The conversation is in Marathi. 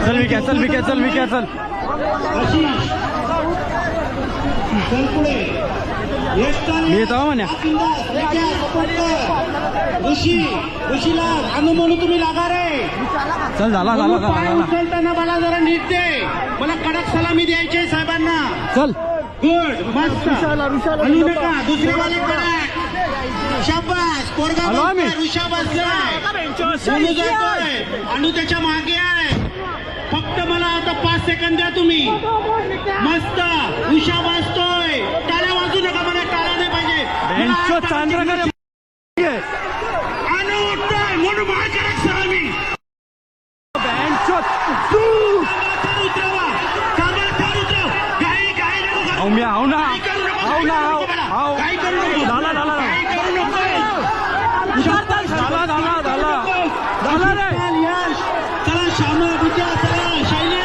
चल विक्या चल विक्या चल विक्या चल मी येतो म्हणे ऋषीला आणू म्हणून तुम्ही लागा रे. चल झाला झाला झाला उचलताना मला जरा नीट दे. मला कडक सलामी द्यायची आहे साहेबांना. चल गुड मस्त. आणू नका दुसरेवाले कडक. शाबास पोरगा ऋषा बसलाय. आणू त्याच्या मागे आहे. फक्त मला आता 5 सेकंद द्या तुम्ही. मस्त उषा वाजतोय. टाळ्या वाजू नका. मला टाळा नाही पाहिजे. आणि उठतोय म्हणून माझ्याकडे सलामी. उतरवा घाई घाई नको. मी आव ना आव ना आव घाई करू नको. झाला झाला घाई करू नको. झाला झाला झाला झाला रे. यश चला श्यामा बुद्या चला शैली.